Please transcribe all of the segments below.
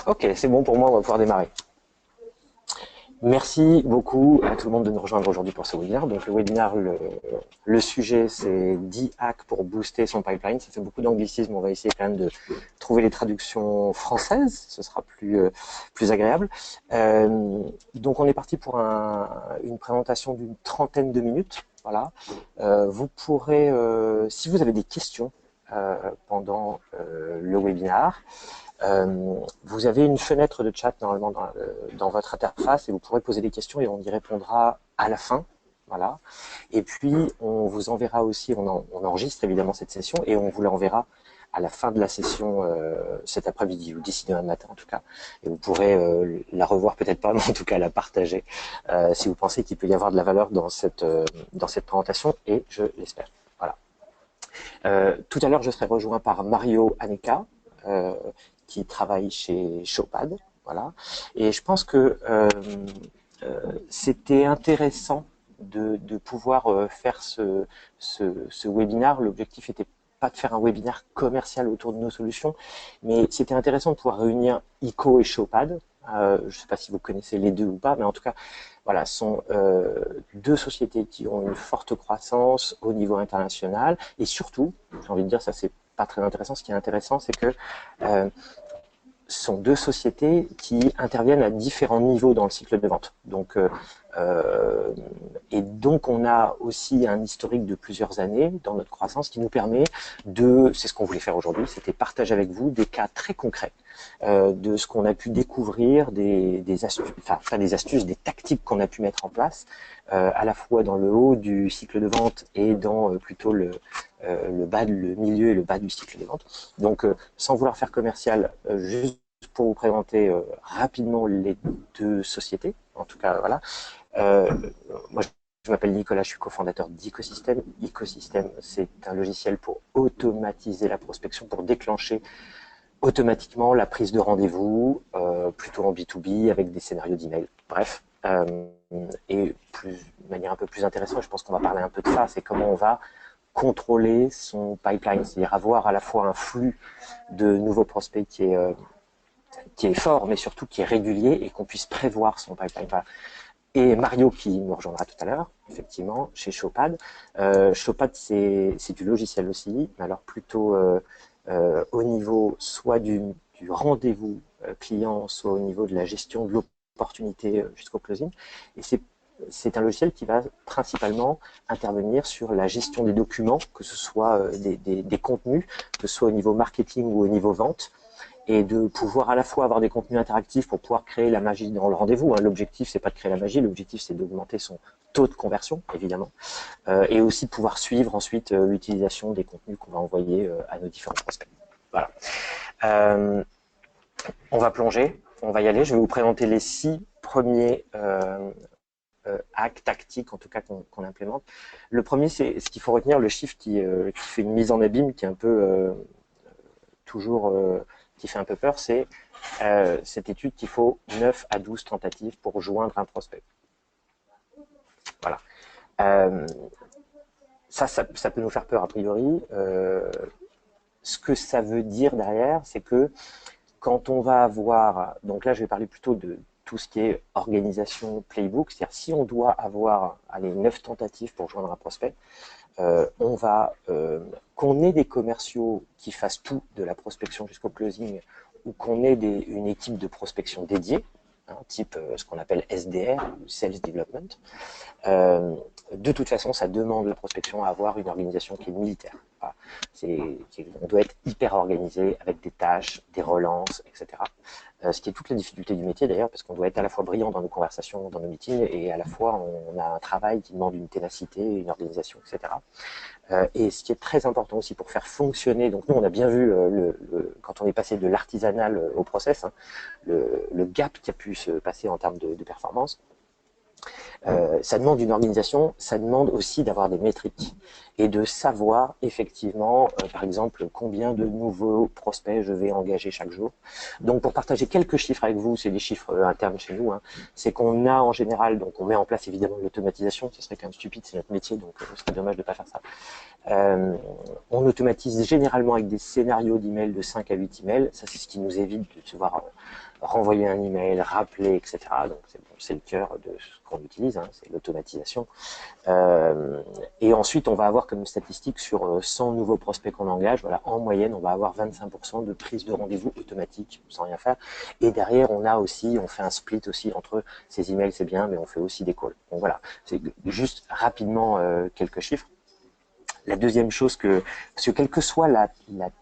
Ok, c'est bon pour moi, on va pouvoir démarrer. Merci beaucoup à tout le monde de nous rejoindre aujourd'hui pour ce webinaire. Donc le webinaire, le sujet, c'est 10 hacks pour booster son pipeline. Ça fait beaucoup d'anglicisme, on va essayer quand même de trouver les traductions françaises, ce sera plus agréable. Donc on est parti pour une présentation d'une trentaine de minutes. Voilà. Vous pourrez, si vous avez des questions pendant le webinaire, vous avez une fenêtre de chat normalement dans votre interface et vous pourrez poser des questions et on y répondra à la fin. Voilà. Et puis, on vous enverra aussi, on enregistre évidemment cette session et on vous l'enverra à la fin de la session cet après-midi ou d'ici demain matin en tout cas. Et vous pourrez la revoir peut-être pas, mais en tout cas la partager si vous pensez qu'il peut y avoir de la valeur dans cette présentation et je l'espère. Voilà. Tout à l'heure, je serai rejoint par Mario Aneka, qui travaille chez Showpad. Voilà. Et je pense que c'était intéressant de pouvoir faire ce webinaire. L'objectif était pas de faire un webinaire commercial autour de nos solutions, mais c'était intéressant de pouvoir réunir ICO et Showpad. Je ne sais pas si vous connaissez les deux ou pas, mais en tout cas, voilà, ce sont deux sociétés qui ont une forte croissance au niveau international. Et surtout, j'ai envie de dire, ça c'est pas très intéressant. Ce qui est intéressant, c'est que euh, sont deux sociétés qui interviennent à différents niveaux dans le cycle de vente. Euh, et donc, on a aussi un historique de plusieurs années dans notre croissance qui nous permet c'est ce qu'on voulait faire aujourd'hui, c'était partager avec vous des cas très concrets de ce qu'on a pu découvrir, des astuces, enfin pas des astuces, des tactiques qu'on a pu mettre en place, à la fois dans le haut du cycle de vente et dans plutôt le milieu et le bas du cycle de vente. Donc, sans vouloir faire commercial, juste pour vous présenter rapidement les deux sociétés. En tout cas, voilà. Euh, Moi, je m'appelle Nicolas, je suis cofondateur d'Ecosystem. Ecosystem, c'est un logiciel pour automatiser la prospection, pour déclencher automatiquement la prise de rendez-vous, plutôt en B2B avec des scénarios d'email. Bref, et de manière un peu plus intéressante, je pense qu'on va parler un peu de ça, c'est comment on va contrôler son pipeline, c'est-à-dire avoir à la fois un flux de nouveaux prospects qui est fort, mais surtout qui est régulier et qu'on puisse prévoir son pipeline. Voilà. Et Mario qui nous rejoindra tout à l'heure, effectivement, chez Showpad. Showpad, c'est du logiciel aussi, mais alors plutôt au niveau soit du rendez-vous client, soit au niveau de la gestion de l'opportunité jusqu'au closing. Et c'est un logiciel qui va principalement intervenir sur la gestion des documents, que ce soit des contenus, que ce soit au niveau marketing ou au niveau vente, et de pouvoir à la fois avoir des contenus interactifs pour pouvoir créer la magie dans le rendez-vous. Hein. L'objectif, c'est pas de créer la magie, l'objectif, c'est d'augmenter son taux de conversion, évidemment, et aussi de pouvoir suivre ensuite l'utilisation des contenus qu'on va envoyer à nos différents prospects. Voilà. Euh, on va plonger, on va y aller. Je vais vous présenter les 6 premiers hacks tactiques, en tout cas qu'on implémente. Le premier, c'est ce qu'il faut retenir, le chiffre qui fait une mise en abîme, qui est un peu toujours qui fait un peu peur, c'est cette étude qu'il faut 9 à 12 tentatives pour joindre un prospect. Voilà. Euh, ça peut nous faire peur a priori. Ce que ça veut dire derrière, c'est que quand on va avoir, donc là je vais parler plutôt de tout ce qui est organisation playbook, c'est-à-dire si on doit avoir 9 tentatives pour joindre un prospect, on va qu'on ait des commerciaux qui fassent tout de la prospection jusqu'au closing ou qu'on ait une équipe de prospection dédiée, hein, type ce qu'on appelle SDR, Sales Development. Euh, de toute façon, ça demande la prospection à avoir une organisation qui est militaire. Voilà. On doit être hyper organisé avec des tâches, des relances, etc. Ce qui est toute la difficulté du métier d'ailleurs, parce qu'on doit être à la fois brillant dans nos conversations, dans nos meetings, et à la fois on a un travail qui demande une ténacité, une organisation, etc. Et ce qui est très important aussi pour faire fonctionner, donc nous on a bien vu quand on est passé de l'artisanal au process, hein, le gap qui a pu se passer en termes de performance. Ça demande une organisation, ça demande aussi d'avoir des métriques et de savoir effectivement, par exemple, combien de nouveaux prospects je vais engager chaque jour. Donc pour partager quelques chiffres avec vous, c'est des chiffres internes chez nous, hein, c'est qu'on a en général, donc on met en place évidemment l'automatisation, ce serait quand même stupide, c'est notre métier, donc ce serait dommage de ne pas faire ça. Euh, on automatise généralement avec des scénarios d'email de 5 à 8 emails. Ça, c'est ce qui nous évite de devoir renvoyer un email, rappeler, etc. Donc, c'est le cœur de ce qu'on utilise, hein, c'est l'automatisation. Et ensuite, on va avoir comme statistique sur 100 nouveaux prospects qu'on engage, voilà, en moyenne, on va avoir 25% de prise de rendez-vous automatique sans rien faire. Et derrière, on fait un split aussi entre ces emails, c'est bien, mais on fait aussi des calls. Donc voilà, c'est juste rapidement quelques chiffres. La deuxième chose parce que quelle que soit la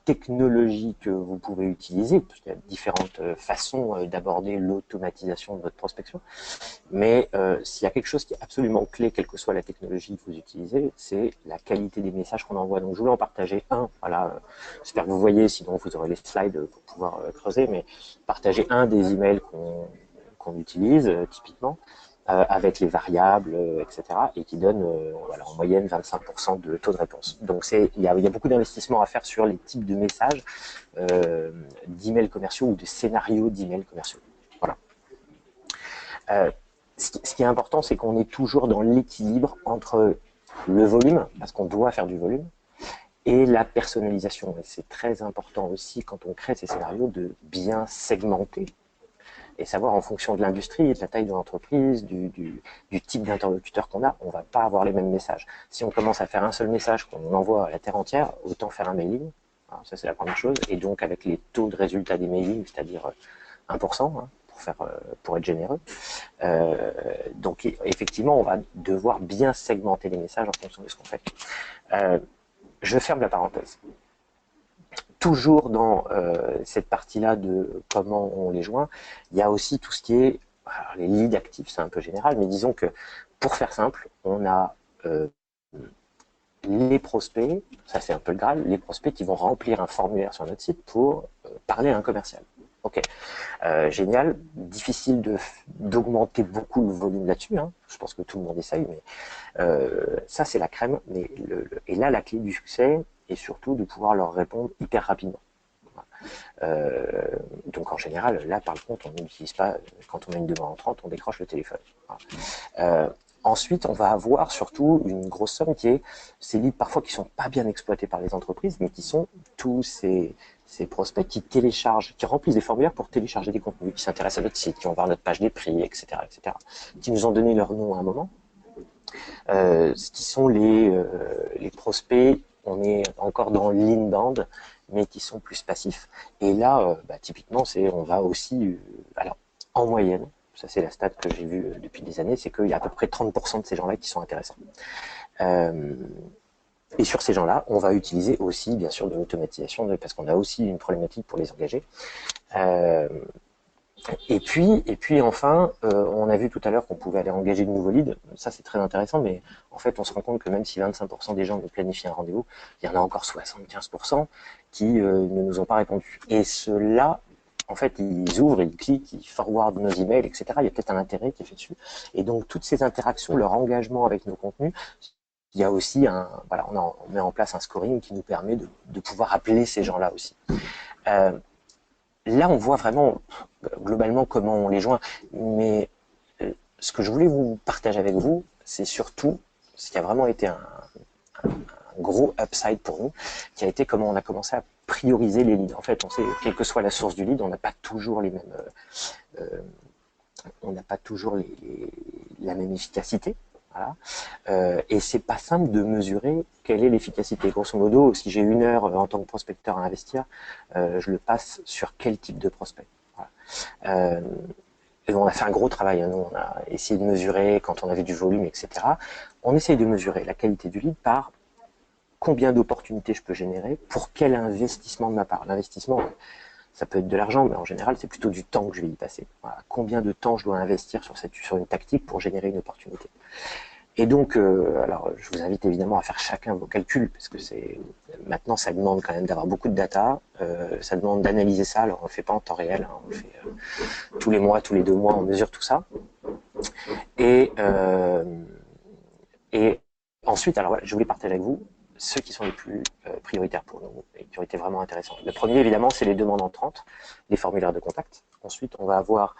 technologie que vous pouvez utiliser, parce qu'il y a différentes façons d'aborder l'automatisation de votre prospection, mais s'il y a quelque chose qui est absolument clé, quelle que soit la technologie que vous utilisez, c'est la qualité des messages qu'on envoie. Donc je voulais en partager un, voilà, j'espère que vous voyez, sinon vous aurez les slides pour pouvoir creuser, mais partager un des emails qu'on utilise typiquement, avec les variables, etc., et qui donne voilà, en moyenne 25% de taux de réponse. Donc il y a beaucoup d'investissements à faire sur les types de messages d'emails commerciaux ou de scénarios d'emails commerciaux. Voilà. Euh, ce qui est important, c'est qu'on est toujours dans l'équilibre entre le volume, parce qu'on doit faire du volume, et la personnalisation. Et c'est très important aussi, quand on crée ces scénarios, de bien segmenter et savoir en fonction de l'industrie, de la taille de l'entreprise, du type d'interlocuteur qu'on a, on ne va pas avoir les mêmes messages. Si on commence à faire un seul message qu'on envoie à la terre entière, autant faire un mailing. Alors ça, c'est la première chose. Et donc, avec les taux de résultat des mailings, c'est-à-dire 1%, hein, pour être généreux. Donc, effectivement, on va devoir bien segmenter les messages en fonction de ce qu'on fait. Je ferme la parenthèse. Toujours dans cette partie-là de comment on les joint, il y a aussi tout ce qui est alors les leads actifs, c'est un peu général, mais disons que pour faire simple, on a les prospects, ça c'est un peu le Graal, les prospects qui vont remplir un formulaire sur notre site pour parler à un commercial. Ok, génial, difficile d'augmenter beaucoup le volume là-dessus, hein. Je pense que tout le monde essaye, mais ça c'est la crème. Mais et là, la clé du succès est surtout de pouvoir leur répondre hyper rapidement. Euh, donc en général, là par contre, on n'utilise pas, quand on a une demande entrante, on décroche le téléphone. Voilà. Ensuite, on va avoir surtout une grosse somme qui est ces leads parfois qui sont pas bien exploités par les entreprises, mais qui sont tous ces prospects qui téléchargent, qui remplissent des formulaires pour télécharger des contenus, qui s'intéressent à notre site, qui vont voir notre page des prix, etc., etc., qui nous ont donné leur nom à un moment. Ce qui sont les prospects, on est encore dans l'inbound, mais qui sont plus passifs. Et là, typiquement, on va aussi, alors en moyenne, ça c'est la stat que j'ai vue depuis des années, c'est qu'il y a à peu près 30% de ces gens-là qui sont intéressants. Et sur ces gens-là, on va utiliser aussi, bien sûr, de l'automatisation, parce qu'on a aussi une problématique pour les engager. Et puis enfin, on a vu tout à l'heure qu'on pouvait aller engager de nouveaux leads. Ça, c'est très intéressant, mais en fait, on se rend compte que même si 25% des gens veulent planifier un rendez-vous, il y en a encore 75% qui ne nous ont pas répondu. Et ceux-là, en fait, ils ouvrent, ils cliquent, ils forwardent nos emails, etc. Il y a peut-être un intérêt qui est fait dessus. Et donc, toutes ces interactions, leur engagement avec nos contenus, il y a aussi voilà, on met en place un scoring qui nous permet de pouvoir appeler ces gens-là aussi. Là, on voit vraiment globalement comment on les joint. Mais ce que je voulais vous partager avec vous, c'est surtout ce qui a vraiment été un gros upside pour nous, qui a été comment on a commencé à prioriser les leads. En fait, on sait, quelle que soit la source du lead, on n'a pas toujours les mêmes, on n'a pas toujours la même efficacité. Voilà. Et c'est pas simple de mesurer quelle est l'efficacité. Grosso modo, si j'ai 1 heure en tant que prospecteur à investir, je le passe sur quel type de prospect. Voilà. Et on a fait un gros travail. Hein. Nous, on a essayé de mesurer quand on avait du volume, etc. On essaye de mesurer la qualité du lead par combien d'opportunités je peux générer pour quel investissement de ma part. L'investissement, ça peut être de l'argent, mais en général, c'est plutôt du temps que je vais y passer. Voilà. Combien de temps je dois investir sur une tactique pour générer une opportunité. Et donc, alors, je vous invite évidemment à faire chacun vos calculs, parce que maintenant, ça demande quand même d'avoir beaucoup de data, ça demande d'analyser ça. Alors, on le fait pas en temps réel, hein, on le fait tous les mois, tous les 2 mois, on mesure tout ça. Et ensuite, alors voilà, je voulais partager avec vous ceux qui sont les plus prioritaires pour nous et qui ont été vraiment intéressants. Le premier, évidemment, c'est les demandes entrantes, les formulaires de contact. Ensuite, on va avoir,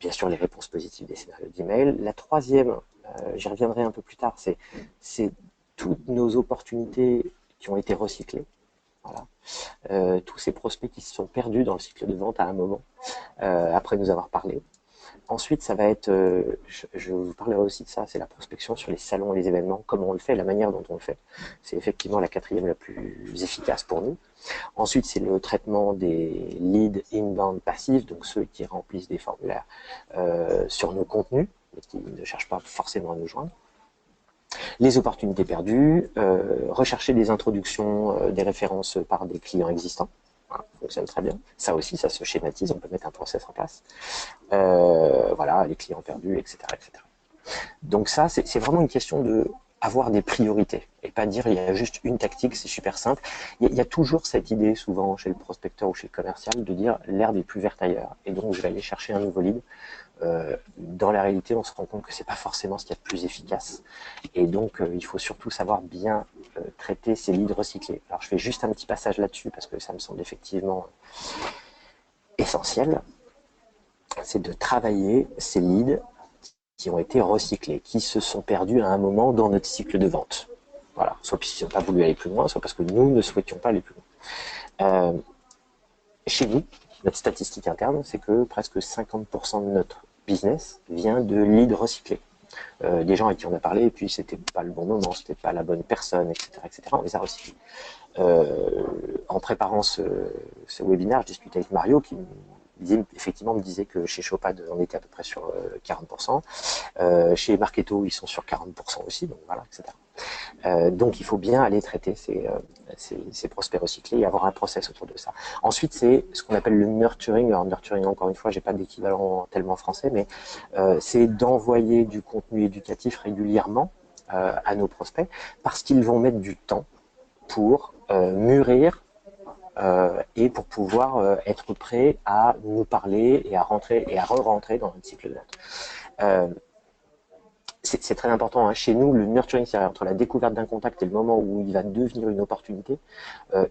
bien sûr, les réponses positives des scénarios d'email. La troisième, j'y reviendrai un peu plus tard, c'est toutes nos opportunités qui ont été recyclés. Voilà. Tous ces prospects qui se sont perdus dans le cycle de vente à un moment, après nous avoir parlé. Ensuite, ça va être, je vous parlerai aussi de ça, c'est la prospection sur les salons et les événements, comment on le fait, la manière dont on le fait. C'est effectivement la quatrième la plus efficace pour nous. Ensuite, c'est le traitement des leads inbound passifs, donc ceux qui remplissent des formulaires sur nos contenus, mais qui ne cherchent pas forcément à nous joindre. Les opportunités perdues, rechercher des introductions, des références par des clients existants. Voilà, ça fonctionne très bien. Ça aussi, ça se schématise, on peut mettre un process en place. Voilà, les clients perdus, etc., etc. Donc ça, c'est vraiment une question de avoir des priorités et pas dire il y a juste une tactique, c'est super simple. Il y a toujours cette idée, souvent chez le prospecteur ou chez le commercial, de dire l'herbe est plus verte ailleurs. Et donc, je vais aller chercher un nouveau lead. Dans la réalité, on se rend compte que c'est pas forcément ce qu'il y a de plus efficace. Et donc, il faut surtout savoir bien traiter ces leads recyclés. Alors, je fais juste un petit passage là-dessus parce que ça me semble effectivement essentiel. C'est de travailler ces leads qui ont été recyclés, qui se sont perdus à un moment dans notre cycle de vente. Voilà, soit parce qu'ils n'ont pas voulu aller plus loin, soit parce que nous ne souhaitions pas aller plus loin. Chez nous, notre statistique interne, c'est que presque 50% de notre business vient de leads recyclés. Des gens avec qui on a parlé, et puis c'était pas le bon moment, c'était pas la bonne personne, etc., etc. On les a recyclés. En préparant ce webinaire, je discutais avec Mario qui effectivement me disait que chez Shopad, on était à peu près sur 40%. Chez Marketo, ils sont sur 40% aussi, donc voilà, etc. Donc il faut bien aller traiter ces prospects recyclés et avoir un process autour de ça. Ensuite, c'est ce qu'on appelle le nurturing. Alors nurturing, encore une fois, j'ai pas d'équivalent tellement français, mais c'est d'envoyer du contenu éducatif régulièrement à nos prospects parce qu'ils vont mettre du temps pour mûrir et pour pouvoir être prêts à nous parler et à rentrer et à re-rentrer dans notre cycle de vente. C'est très important. Hein. Chez nous, le nurturing, c'est entre la découverte d'un contact et le moment où il va devenir une opportunité,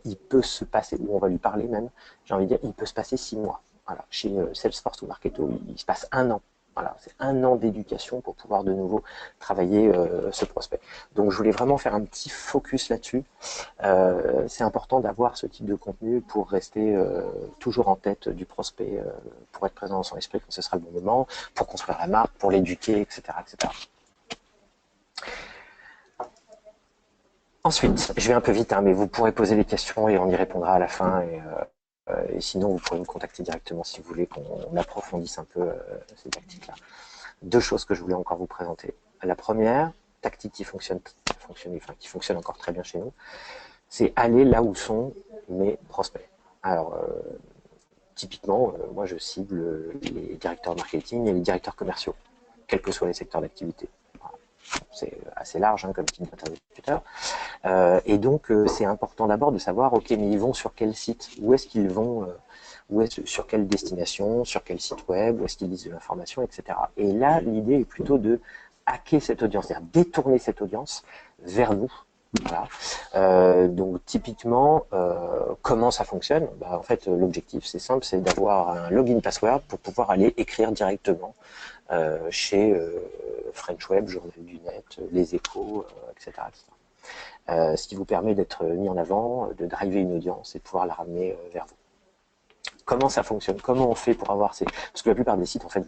il peut se passer, où on va lui parler même, j'ai envie de dire, il peut se passer 6 mois. Voilà. Chez Salesforce ou Marketo, il se passe 1 an. Voilà, c'est 1 an d'éducation pour pouvoir de nouveau travailler ce prospect. Donc je voulais vraiment faire un petit focus là-dessus. C'est important d'avoir ce type de contenu pour rester toujours en tête du prospect, pour être présent dans son esprit quand ce sera le bon moment, pour construire la marque, pour l'éduquer, etc., etc. Ensuite, je vais un peu vite, hein, mais vous pourrez poser des questions et on y répondra à la fin. Et sinon, vous pourrez me contacter directement si vous voulez qu'on approfondisse un peu ces tactiques-là. 2 choses que je voulais encore vous présenter. La première, tactique qui fonctionne encore très bien chez nous, c'est aller là où sont mes prospects. Alors, typiquement, moi je cible les directeurs marketing et les directeurs commerciaux, quels que soient les secteurs d'activité. C'est assez large hein, comme type d'interlocuteur. Et donc, c'est important d'abord de savoir, ok, mais ils vont sur quel site, où est-ce qu'ils vont, sur quelle destination, sur quel site web, où est-ce qu'ils lisent de l'information, etc. Et là, l'idée est plutôt de hacker cette audience, c'est-à-dire détourner cette audience vers nous. Voilà. Donc typiquement, comment ça fonctionne? En fait, l'objectif, c'est simple, c'est d'avoir un login password pour pouvoir aller écrire directement chez French Web, Journal du Net, Les Échos, etc., etc. Ce qui vous permet d'être mis en avant, de driver une audience et de pouvoir la ramener vers vous. Comment ça fonctionne? Comment on fait pour avoir ces... Parce que la plupart des sites, en fait,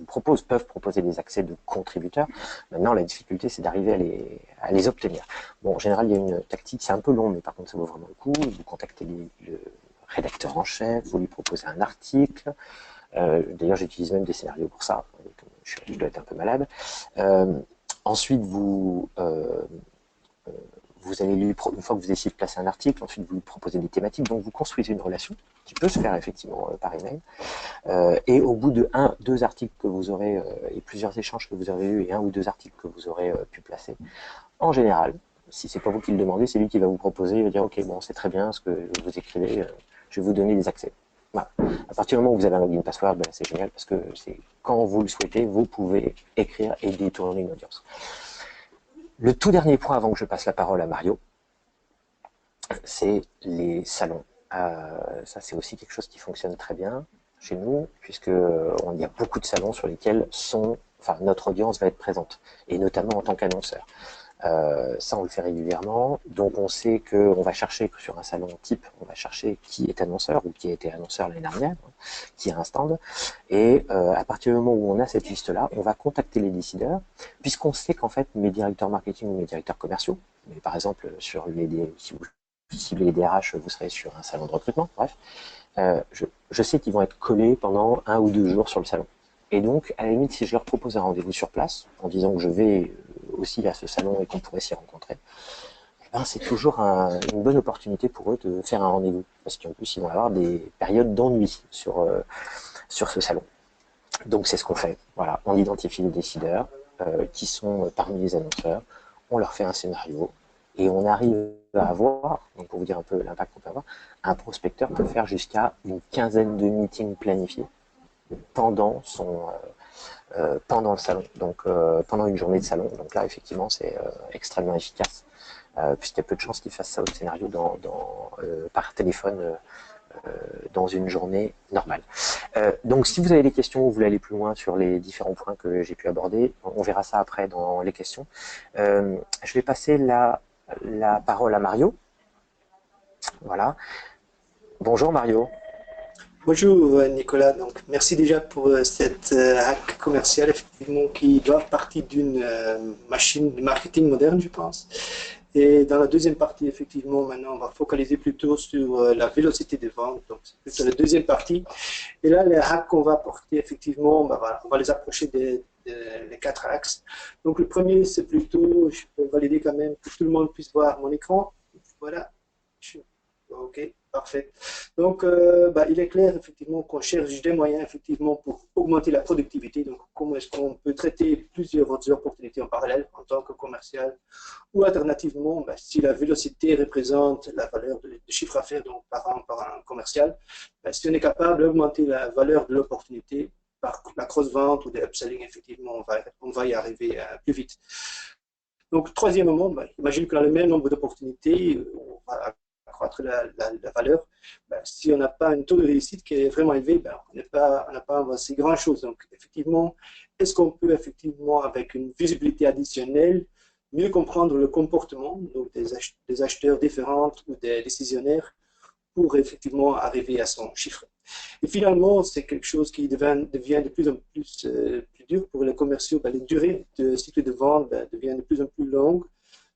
peuvent proposer des accès de contributeurs. Maintenant, la difficulté, c'est d'arriver à les obtenir. Bon, en général, il y a une tactique, c'est un peu long, mais par contre, ça vaut vraiment le coup. Vous contactez le rédacteur en chef, vous lui proposez un article. D'ailleurs, j'utilise même des scénarios pour ça. Je dois être un peu malade. Ensuite, vous allez une fois que vous essayez de placer un article, ensuite vous lui proposez des thématiques, donc vous construisez une relation qui peut se faire effectivement par email. Et au bout de 2 articles que vous aurez et plusieurs échanges que vous aurez eu et 1 ou 2 articles que vous aurez pu placer, en général, si c'est pas vous qui le demandez, c'est lui qui va vous proposer, il va dire ok bon c'est très bien ce que vous écrivez, je vais vous donner des accès. Voilà. À partir du moment où vous avez un login password, c'est génial parce que c'est quand vous le souhaitez, vous pouvez écrire et détourner une audience. Le tout dernier point avant que je passe la parole à Mario, c'est les salons. Ça, c'est aussi quelque chose qui fonctionne très bien chez nous, puisque il y a beaucoup de salons sur lesquels notre audience va être présente, et notamment en tant qu'annonceur. Ça, on le fait régulièrement. Donc, on sait qu'on va chercher sur un salon type, on va chercher qui est annonceur ou qui a été annonceur l'année dernière, qui a un stand. Et à partir du moment où on a cette liste-là, on va contacter les décideurs, puisqu'on sait qu'en fait, mes directeurs marketing ou mes directeurs commerciaux, mais par exemple, sur si vous ciblez les DRH, vous serez sur un salon de recrutement, bref, je sais qu'ils vont être collés pendant 1 ou 2 jours sur le salon. Et donc, à la limite, si je leur propose un rendez-vous sur place, en disant que je vais aussi à ce salon et qu'on pourrait s'y rencontrer, ben, c'est toujours une bonne opportunité pour eux de faire un rendez-vous. Parce qu'en plus, ils vont avoir des périodes d'ennui sur ce salon. Donc, c'est ce qu'on fait. Voilà, on identifie les décideurs qui sont parmi les annonceurs, on leur fait un scénario et on arrive à avoir, donc pour vous dire un peu l'impact qu'on peut avoir, un prospecteur peut faire jusqu'à une quinzaine de meetings planifiés pendant pendant le salon, donc pendant une journée de salon. Donc là, effectivement, c'est extrêmement efficace, puisqu'il y a peu de chances qu'ils fassent ça au scénario par téléphone dans une journée normale. Donc, si vous avez des questions ou vous voulez aller plus loin sur les différents points que j'ai pu aborder, on verra ça après dans les questions. Je vais passer la parole à Mario. Voilà. Bonjour Mario. Bonjour Nicolas, donc merci déjà pour cette hack commerciale effectivement qui doit partir d'une machine de marketing moderne je pense. Et dans la deuxième partie effectivement maintenant on va focaliser plutôt sur la vélocité des ventes, donc c'est plutôt la deuxième partie. Et là les hacks qu'on va apporter effectivement, bah, voilà, on va les approcher des 4 axes. Donc le premier c'est plutôt, je peux valider quand même que tout le monde puisse voir mon écran. Voilà. Ok, parfait. Donc, bah, il est clair effectivement qu'on cherche des moyens effectivement pour augmenter la productivité. Donc, comment est-ce qu'on peut traiter plusieurs autres opportunités en parallèle en tant que commercial, ou alternativement, bah, si la vélocité représente la valeur de chiffre à faire donc par an par un commercial, bah, si on est capable d'augmenter la valeur de l'opportunité par la cross-vente ou des upselling, effectivement, on va y arriver plus vite. Donc, troisièmement, bah, imagine que dans le même nombre d'opportunités, on va accroître la valeur. Ben, si on n'a pas un taux de réussite qui est vraiment élevé, ben, on n'a pas avancé grand-chose. Donc, effectivement, est-ce qu'on peut, effectivement, avec une visibilité additionnelle, mieux comprendre le comportement donc des acheteurs différents ou des décisionnaires pour effectivement arriver à son chiffre. Et finalement, c'est quelque chose qui devient de plus en plus dur pour les commerciaux. Ben, les durées de cycle de vente ben, deviennent de plus en plus longues.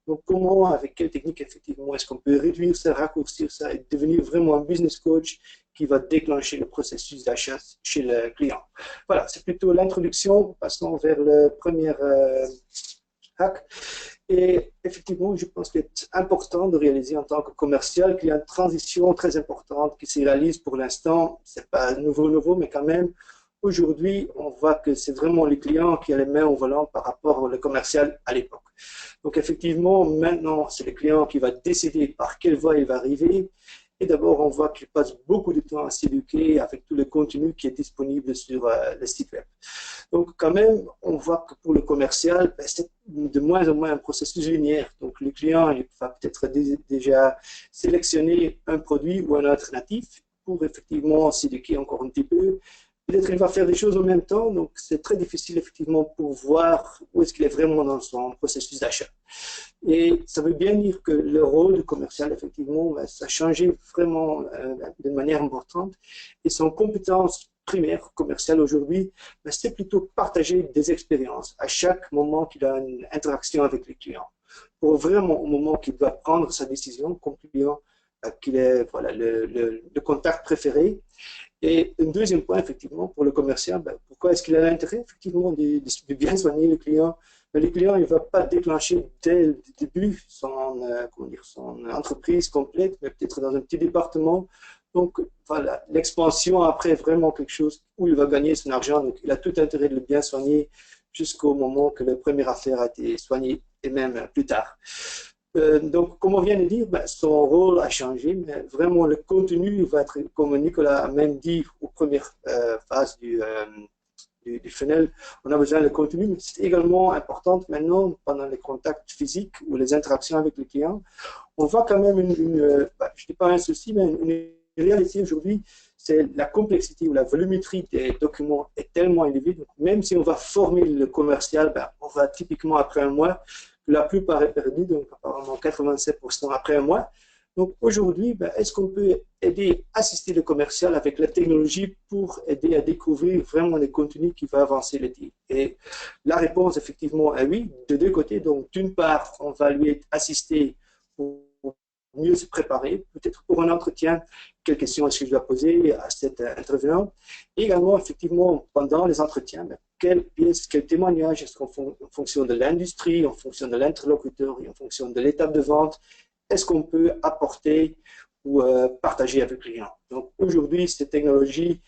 Donc, comment, avec quelle technique, effectivement, est-ce qu'on peut réduire ça, raccourcir ça et devenir vraiment un business coach qui va déclencher le processus d'achat chez le client? Voilà, c'est plutôt l'introduction. Passons vers le premier hack. Et effectivement, je pense qu'il est important de réaliser en tant que commercial qu'il y a une transition très importante qui se réalise pour l'instant. C'est pas nouveau, mais quand même, aujourd'hui, on voit que c'est vraiment le client qui a les mains au volant par rapport au commercial à l'époque. Donc effectivement, maintenant, c'est le client qui va décider par quelle voie il va arriver. Et d'abord, on voit qu'il passe beaucoup de temps à s'éduquer avec tout le contenu qui est disponible sur le site web. Donc quand même, on voit que pour le commercial, ben, c'est de moins en moins un processus linéaire. Donc le client il va peut-être déjà sélectionner un produit ou un alternatif pour effectivement s'éduquer encore un petit peu. Peut-être qu'il va faire des choses en même temps, donc c'est très difficile effectivement pour voir où est-ce qu'il est vraiment dans son processus d'achat. Et ça veut bien dire que le rôle du commercial, effectivement, ça a changé vraiment d'une manière importante. Et son compétence primaire commerciale aujourd'hui, c'est plutôt partager des expériences à chaque moment qu'il a une interaction avec les clients. Pour vraiment, au moment qu'il doit prendre sa décision comme client, qu'il est voilà, le contact préféré. Et un deuxième point, effectivement, pour le commercial, pourquoi est-ce qu'il a l'intérêt, effectivement, de bien soigner le client? Le client, il ne va pas déclencher dès le début son entreprise complète, mais peut-être dans un petit département. Donc, voilà, l'expansion après est vraiment quelque chose où il va gagner son argent. Donc, il a tout intérêt de le bien soigner jusqu'au moment que la première affaire a été soignée et même plus tard. Donc, comme on vient de dire, son rôle a changé, mais vraiment le contenu va être, comme Nicolas a même dit aux premières phases du funnel, on a besoin de contenu, mais c'est également important maintenant pendant les contacts physiques ou les interactions avec les clients. On voit quand même je ne dis pas un souci, mais une réalité aujourd'hui, c'est la complexité ou la volumétrie des documents est tellement élevée. Donc, même si on va former le commercial, on va typiquement après un mois, que la plupart est perdu, donc apparemment 87% après un mois. Donc aujourd'hui, est-ce qu'on peut aider, assister le commercial avec la technologie pour aider à découvrir vraiment les contenus qui vont avancer le deal? Et la réponse effectivement est oui, de deux côtés. Donc d'une part, on va lui assister pour mieux se préparer, peut-être pour un entretien, quelles questions est-ce que je dois poser à cet intervenant. Et également, effectivement, pendant les entretiens, quelles pièces, quels témoignages est-ce qu'en fonction de l'industrie, en fonction de l'interlocuteur et en fonction de l'étape de vente, est-ce qu'on peut apporter ou partager avec le client. Donc aujourd'hui, cette technologie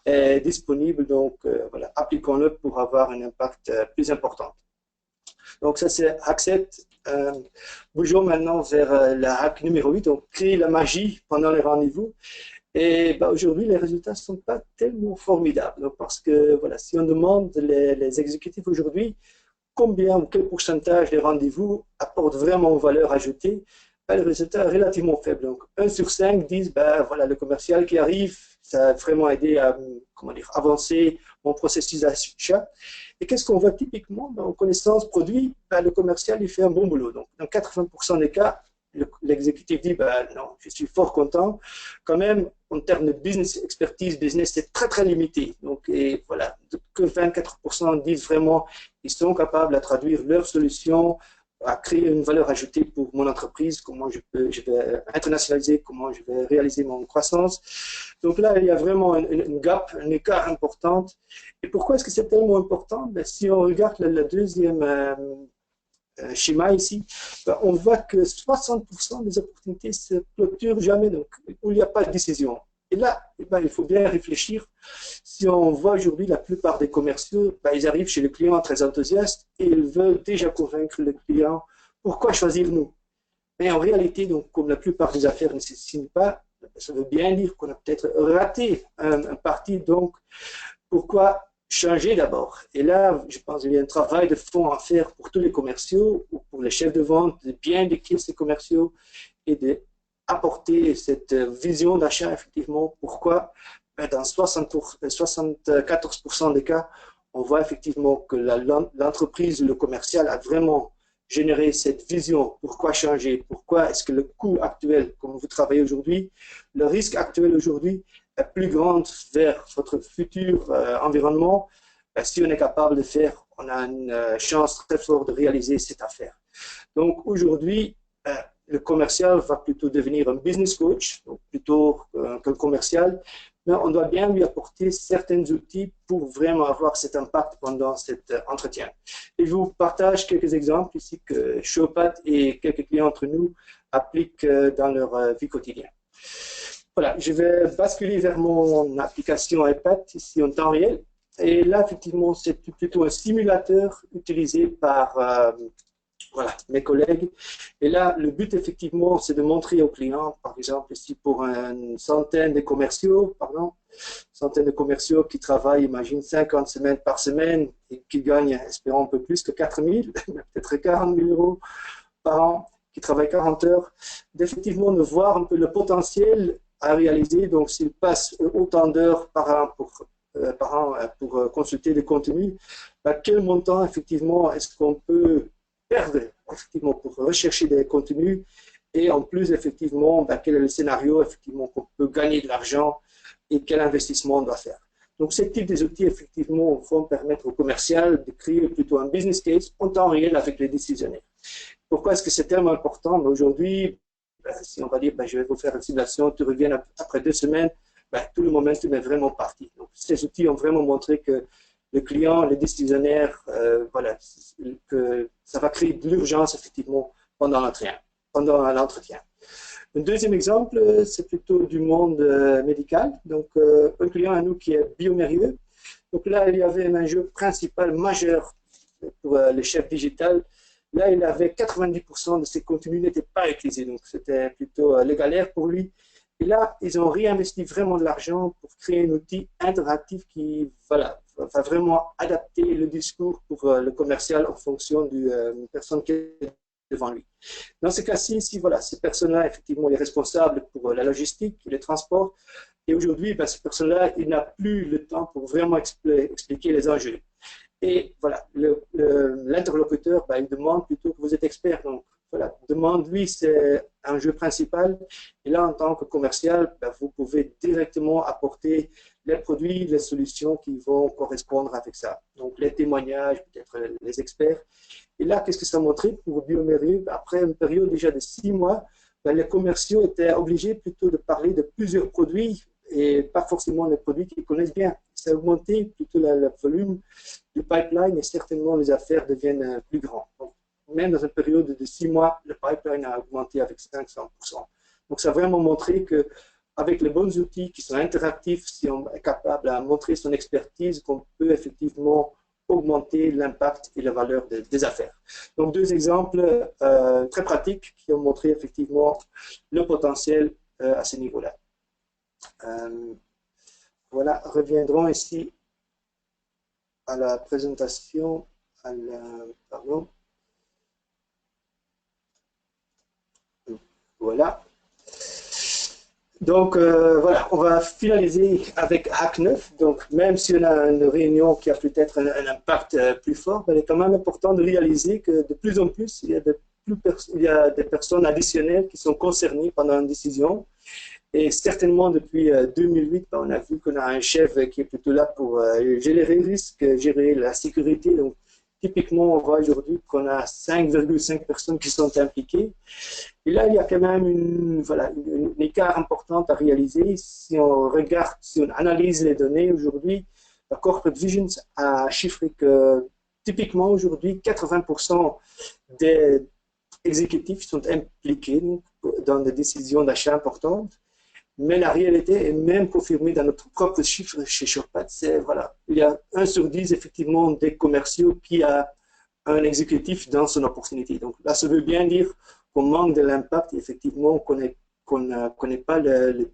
est disponible, donc voilà, appliquons-le pour avoir un impact plus important. Donc ça c'est hack 7. Bougeons maintenant vers la hack numéro 8, donc créer la magie pendant les rendez-vous. Et aujourd'hui, les résultats ne sont pas tellement formidables. Donc, parce que voilà, si on demande les exécutifs aujourd'hui, combien ou quel pourcentage des rendez-vous apportent vraiment une valeur ajoutée, le résultat est relativement faible. Donc, 1 sur 5 disent, voilà, le commercial qui arrive, ça a vraiment aidé à, comment dire, avancer mon processus d'achat. Et qu'est-ce qu'on voit typiquement en connaissance produit? Le commercial, il fait un bon boulot. Donc, dans 80% des cas, l'exécutif dit, non, je suis fort content. Quand même, en termes de business, expertise, business, c'est très, très limité. Donc, et voilà, que 24% disent vraiment, ils sont capables de traduire leurs solutions, à créer une valeur ajoutée pour mon entreprise, comment je vais internationaliser, comment je vais réaliser mon croissance. Donc là, il y a vraiment une gap, un écart important. Et pourquoi est-ce que c'est tellement important? Si on regarde le deuxième schéma ici, on voit que 60% des opportunités se clôturent jamais, donc où il n'y a pas de décision. Et là, il faut bien réfléchir. Si on voit aujourd'hui la plupart des commerciaux, ils arrivent chez le client très enthousiastes et ils veulent déjà convaincre le client pourquoi choisir nous. Mais en réalité, donc, comme la plupart des affaires ne se signent pas, ça veut bien dire qu'on a peut-être raté un parti. Donc, pourquoi changer d'abord? Et là, je pense qu'il y a un travail de fond à faire pour tous les commerciaux ou pour les chefs de vente, de bien décrire ces commerciaux et de apporter cette vision d'achat, effectivement. Pourquoi? Dans 74% des cas, on voit effectivement que l'entreprise, le commercial a vraiment généré cette vision. Pourquoi changer? Pourquoi est-ce que le coût actuel, comme vous travaillez aujourd'hui, le risque actuel aujourd'hui est plus grand vers votre futur environnement? Si on est capable de faire, on a une chance très forte de réaliser cette affaire. Donc aujourd'hui, le commercial va plutôt devenir un business coach, donc plutôt qu'un commercial, mais on doit bien lui apporter certains outils pour vraiment avoir cet impact pendant cet entretien. Et je vous partage quelques exemples ici que Showpad et quelques clients entre nous appliquent dans leur vie quotidienne. Voilà, je vais basculer vers mon application iPad ici en temps réel. Et là, effectivement, c'est plutôt un simulateur utilisé par voilà, mes collègues. Et là, le but, effectivement, c'est de montrer aux clients, par exemple, ici pour une centaine de commerciaux, qui travaillent, imagine, 50 semaines par semaine et qui gagnent, espérons, un peu plus que 4 000, peut-être 40 000 euros par an, qui travaillent 40 heures, d'effectivement de voir un peu le potentiel à réaliser. Donc, s'ils passent autant d'heures par an pour consulter les contenus, quel montant, effectivement, est-ce qu'on peut perdre effectivement pour rechercher des contenus et en plus effectivement quel est le scénario effectivement qu'on peut gagner de l'argent et quel investissement on doit faire. Donc ce type des outils effectivement vont permettre au commercial de créer plutôt un business case en temps réel avec les décisionnaires. Pourquoi est-ce que c'est tellement important? Aujourd'hui, si on va dire je vais vous faire une simulation, tu reviens après 2 semaines, tout le momentum est vraiment parti. Donc ces outils ont vraiment montré que le client, les décisionnaires, voilà, que ça va créer de l'urgence effectivement pendant l'entretien. Un deuxième exemple, c'est plutôt du monde médical. Donc, un client à nous qui est Biomérieux. Donc là, il y avait un enjeu principal majeur pour les chefs digital. Là, il avait 90% de ses contenus n'étaient pas utilisés. Donc, c'était plutôt les galères pour lui. Et là, ils ont réinvesti vraiment de l'argent pour créer un outil interactif qui, voilà, va vraiment adapter le discours pour le commercial en fonction de la personne qui est devant lui. Dans ce cas-ci, voilà, cette personne-là, effectivement, est responsable pour la logistique et le transport. Et aujourd'hui, cette personne-là, il n'a plus le temps pour vraiment expliquer les enjeux. Et voilà, l'interlocuteur, bah, il demande plutôt que vous êtes expert. Donc, voilà, demande, lui, c'est un jeu principal. Et là, en tant que commercial, bah, vous pouvez directement apporter les produits, les solutions qui vont correspondre avec ça. Donc, les témoignages, peut-être les experts. Et là, qu'est-ce que ça montrait pour Biomérie? Après une période déjà de 6 mois, ben, les commerciaux étaient obligés plutôt de parler de plusieurs produits et pas forcément les produits qu'ils connaissent bien. Ça a augmenté plutôt le volume du pipeline et certainement les affaires deviennent plus grandes. Donc, même dans une période de 6 mois, le pipeline a augmenté avec 500%. Donc, ça a vraiment montré que avec les bons outils qui sont interactifs, si on est capable de montrer son expertise, qu'on peut effectivement augmenter l'impact et la valeur des affaires. Donc, deux exemples très pratiques qui ont montré effectivement le potentiel à ce niveau-là. Voilà, reviendrons ici à la présentation, pardon. Voilà. Donc, voilà, on va finaliser avec Hack 9. Donc, même si on a une réunion qui a peut-être un impact plus fort, il est quand même important de réaliser que de plus en plus, il y a des personnes additionnelles qui sont concernées pendant une décision. Et certainement, depuis 2008, on a vu qu'on a un chef qui est plutôt là pour gérer les risques, gérer la sécurité. Donc, typiquement, on voit aujourd'hui qu'on a 5,5 personnes qui sont impliquées. Et là, il y a quand même voilà, une écart important à réaliser. Si on regarde, si on analyse les données aujourd'hui, la Corporate Vision a chiffré que typiquement aujourd'hui, 80% des exécutifs sont impliqués dans des décisions d'achat importantes. Mais la réalité est même confirmée dans notre propre chiffre chez Shurpat. C'est, voilà, il y a 1 sur 10 effectivement des commerciaux qui a un exécutif dans son opportunité. Donc là, ça veut bien dire qu'on manque de l'impact et effectivement qu'on ne connaît pas le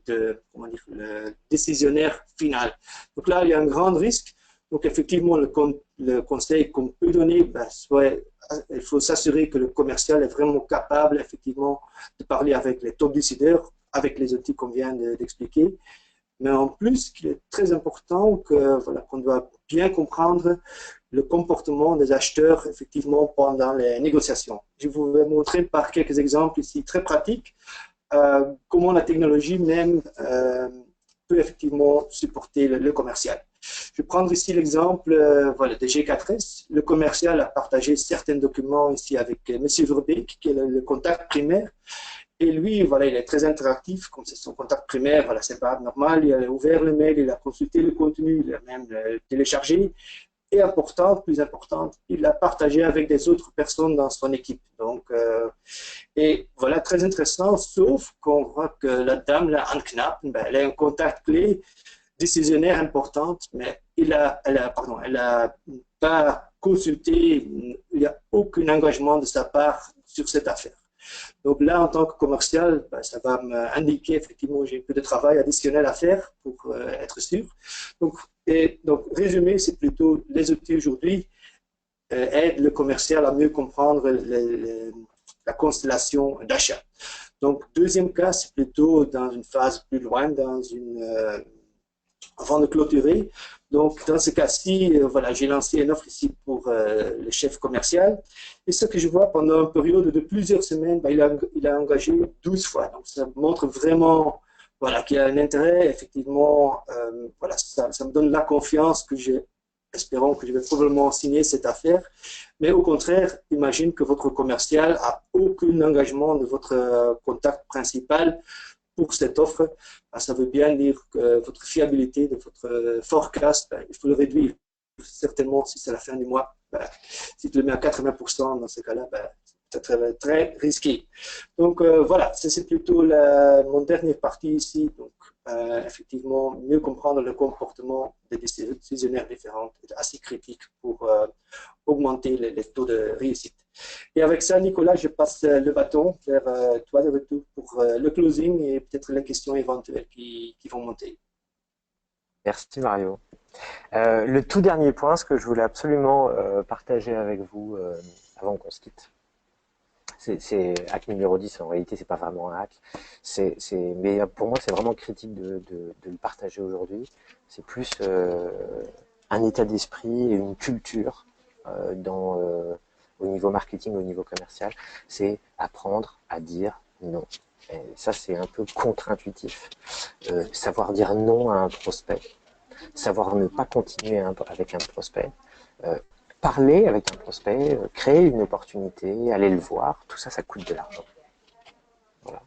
décisionnaire final. Donc là, il y a un grand risque. Donc effectivement, le conseil qu'on peut donner, ben, il faut s'assurer que le commercial est vraiment capable effectivement de parler avec les top décideurs, avec les outils qu'on vient d'expliquer. Mais en plus, qu'il est très important qu'on doit bien comprendre le comportement des acheteurs effectivement pendant les négociations. Je vous vais montrer par quelques exemples ici très pratiques comment la technologie même peut effectivement supporter le commercial. Je vais prendre ici l'exemple de G4S. Le commercial a partagé certains documents ici avec M. Verbeek, qui est le contact primaire. Et lui, voilà, il est très interactif, comme c'est son contact primaire, voilà, c'est pas normal, il a ouvert le mail, il a consulté le contenu, il a même téléchargé. Et plus importante, il l'a partagé avec des autres personnes dans son équipe. Donc, et voilà, très intéressant, sauf qu'on voit que la dame, la Anne Knapp, ben, elle a un contact clé, décisionnaire importante, mais elle a pas consulté, il n'y a aucun engagement de sa part sur cette affaire. Donc là, en tant que commercial, ben, ça va m'indiquer effectivement j'ai un peu de travail additionnel à faire pour être sûr. Donc, résumé, c'est plutôt les outils aujourd'hui aident le commercial à mieux comprendre la constellation d'achat. Donc, deuxième cas, c'est plutôt dans une phase plus loin, avant de clôturer. Donc, dans ce cas-ci, voilà, j'ai lancé une offre ici pour le chef commercial. Et ce que je vois pendant une période de plusieurs semaines, ben, il a engagé 12 fois. Donc, ça montre vraiment voilà, qu'il y a un intérêt. Effectivement, voilà, ça me donne la confiance que j'ai, espérons que je vais probablement signer cette affaire. Mais au contraire, imagine que votre commercial a aucun engagement de votre contact principal pour cette offre. Ça veut bien dire que votre fiabilité de votre forecast, ben, il faut le réduire. Certainement, si c'est la fin du mois, ben, si tu le mets à 80% dans ce cas-là, ben, c'est très, très risqué. Donc voilà, c'est plutôt mon dernière partie ici. Donc effectivement, mieux comprendre le comportement des décisionnaires différents est assez critique pour augmenter les taux de réussite. Et avec ça, Nicolas, je passe le bâton vers toi de retour pour le closing et peut-être les questions éventuelles qui vont monter. Merci Mario. Le tout dernier point, ce que je voulais absolument partager avec vous avant qu'on se quitte, c'est hack numéro 10, en réalité c'est pas vraiment un hack, mais pour moi c'est vraiment critique de le partager aujourd'hui. C'est plus un état d'esprit et une culture au niveau marketing, au niveau commercial, c'est apprendre à dire non. Et ça, c'est un peu contre-intuitif. Savoir dire non à un prospect, savoir ne pas continuer avec un prospect, parler avec un prospect, créer une opportunité, aller le voir, tout ça, ça coûte de l'argent. Voilà.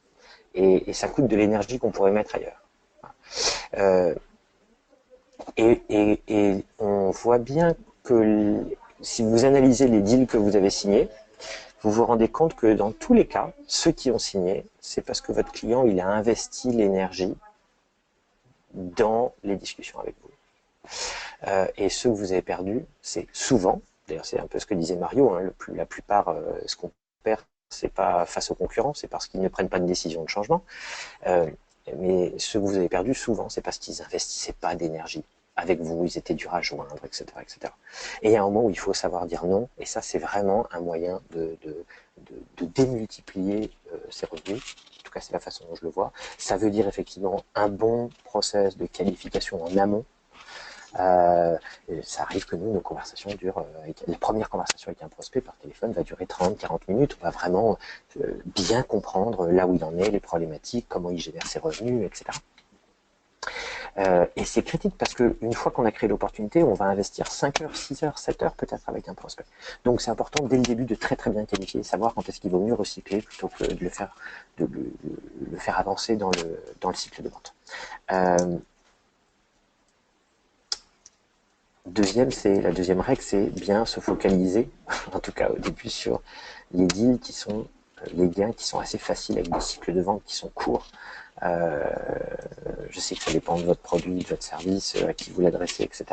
Et ça coûte de l'énergie qu'on pourrait mettre ailleurs. Euh, et on voit bien que si vous analysez les deals que vous avez signés, vous vous rendez compte que dans tous les cas, ceux qui ont signé, c'est parce que votre client il a investi l'énergie dans les discussions avec vous. Et ceux que vous avez perdus, c'est souvent, d'ailleurs c'est un peu ce que disait Mario, hein, la plupart, ce qu'on perd, c'est pas face aux concurrents, c'est parce qu'ils ne prennent pas de décision de changement. Mais ceux que vous avez perdus, souvent, c'est parce qu'ils n'investissaient pas d'énergie avec vous, ils étaient durs à joindre, etc., etc. Et il y a un moment où il faut savoir dire non, et ça, c'est vraiment un moyen de démultiplier ses revenus. En tout cas, c'est la façon dont je le vois. Ça veut dire effectivement un bon process de qualification en amont. Ça arrive que nous, nos conversations durent, la première conversation avec un prospect par téléphone va durer 30-40 minutes. On va vraiment bien comprendre là où il en est, les problématiques, comment il génère ses revenus, etc. Et c'est critique parce qu'une fois qu'on a créé l'opportunité, on va investir 5 heures, 6 heures, 7 heures peut-être avec un prospect. Donc c'est important dès le début de très très bien qualifier, savoir quand est-ce qu'il vaut mieux recycler plutôt que de le faire avancer dans le cycle de vente. La deuxième règle, c'est bien se focaliser, en tout cas au début, sur les deals qui sont, les gains qui sont assez faciles avec des cycles de vente qui sont courts. Je sais que ça dépend de votre produit, de votre service, à qui vous l'adressez, etc.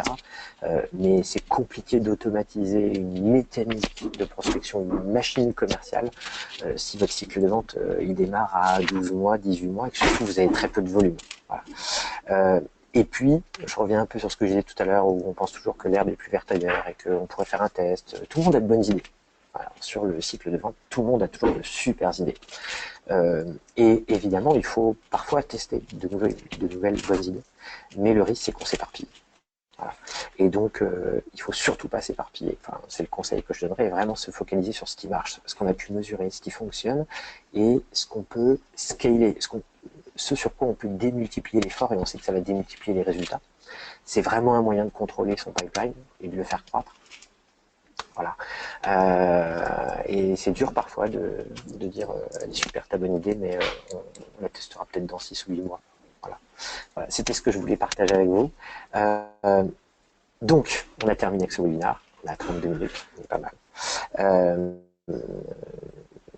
Mais c'est compliqué d'automatiser une mécanique de prospection, une machine commerciale, si votre cycle de vente il démarre à 12 mois, 18 mois, et que surtout vous avez très peu de volume. Voilà. Et puis, je reviens un peu sur ce que j'ai dit tout à l'heure, où on pense toujours que l'herbe est plus verte ailleurs et qu'on pourrait faire un test. Tout le monde a de bonnes idées. Voilà. Sur le cycle de vente, tout le monde a toujours de super idées. Et évidemment, il faut parfois tester de nouvelles bonnes idées. Mais le risque, c'est qu'on s'éparpille. Voilà. Et donc, il faut surtout pas s'éparpiller. Enfin, c'est le conseil que je donnerais, vraiment se focaliser sur ce qui marche, ce qu'on a pu mesurer, ce qui fonctionne, et ce qu'on peut scaler, ce sur quoi on peut démultiplier l'effort, et on sait que ça va démultiplier les résultats. C'est vraiment un moyen de contrôler son pipeline et de le faire croître. Voilà. Et c'est dur parfois de dire elle est super ta bonne idée, mais on la testera peut-être dans 6 ou 8 mois. Voilà. Voilà. C'était ce que je voulais partager avec vous. Donc, on a terminé avec ce webinaire. On a 32 minutes, c'est pas mal.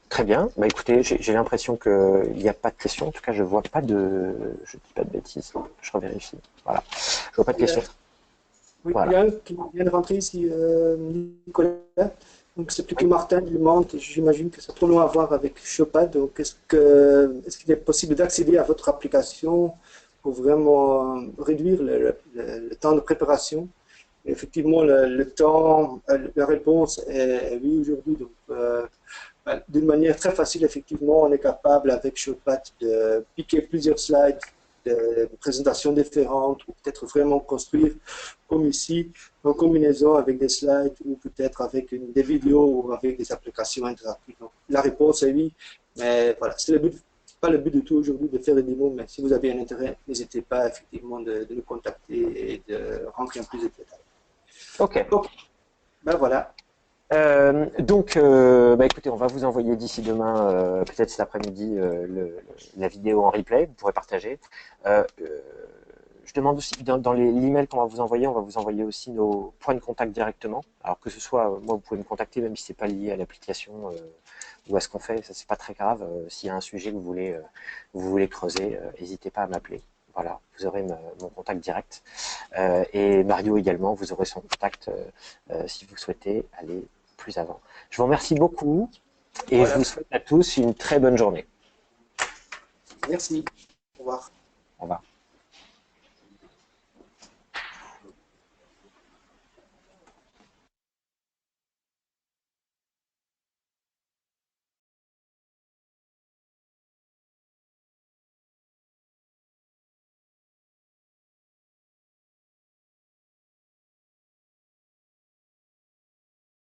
Très bien. Bah, écoutez, j'ai l'impression qu'il n'y a pas de questions. En tout cas, je vois pas de... Je dis pas de bêtises. Je revérifie. Voilà. Je vois pas de questions. Oui, Voilà. il y a un qui vient de rentrer ici, Nicolas. Donc c'est plutôt Martin du Mans. J'imagine que ça a trop loin à voir avec Shopad. Donc est-ce qu'il est possible d'accéder à votre application pour vraiment réduire le temps de préparation? Et effectivement, le temps, la réponse est oui aujourd'hui. Donc d'une manière très facile, effectivement, on est capable avec Showpad de piquer plusieurs slides de présentations différentes ou peut-être vraiment construire comme ici en combinaison avec des slides ou peut-être avec des vidéos ou avec des applications interactives. Donc, la réponse est oui, mais voilà, c'est pas le but du tout aujourd'hui de faire des démos, mais si vous avez un intérêt, n'hésitez pas effectivement de nous contacter et de rentrer en plus de détails. Ok. Donc, ben voilà. Bah écoutez, on va vous envoyer d'ici demain, peut-être cet après-midi, la vidéo en replay. Vous pourrez partager. Je demande aussi dans l'email qu'on va vous envoyer, on va vous envoyer aussi nos points de contact directement. Alors que ce soit, moi, vous pouvez me contacter même si c'est pas lié à l'application ou à ce qu'on fait. Ça c'est pas très grave. S'il y a un sujet que vous voulez creuser, n'hésitez pas à m'appeler. Voilà, vous aurez mon contact direct. Et Mario également, vous aurez son contact si vous souhaitez aller plus avant. Je vous remercie beaucoup et Voilà. je vous souhaite à tous une très bonne journée. Merci. Au revoir. Au revoir.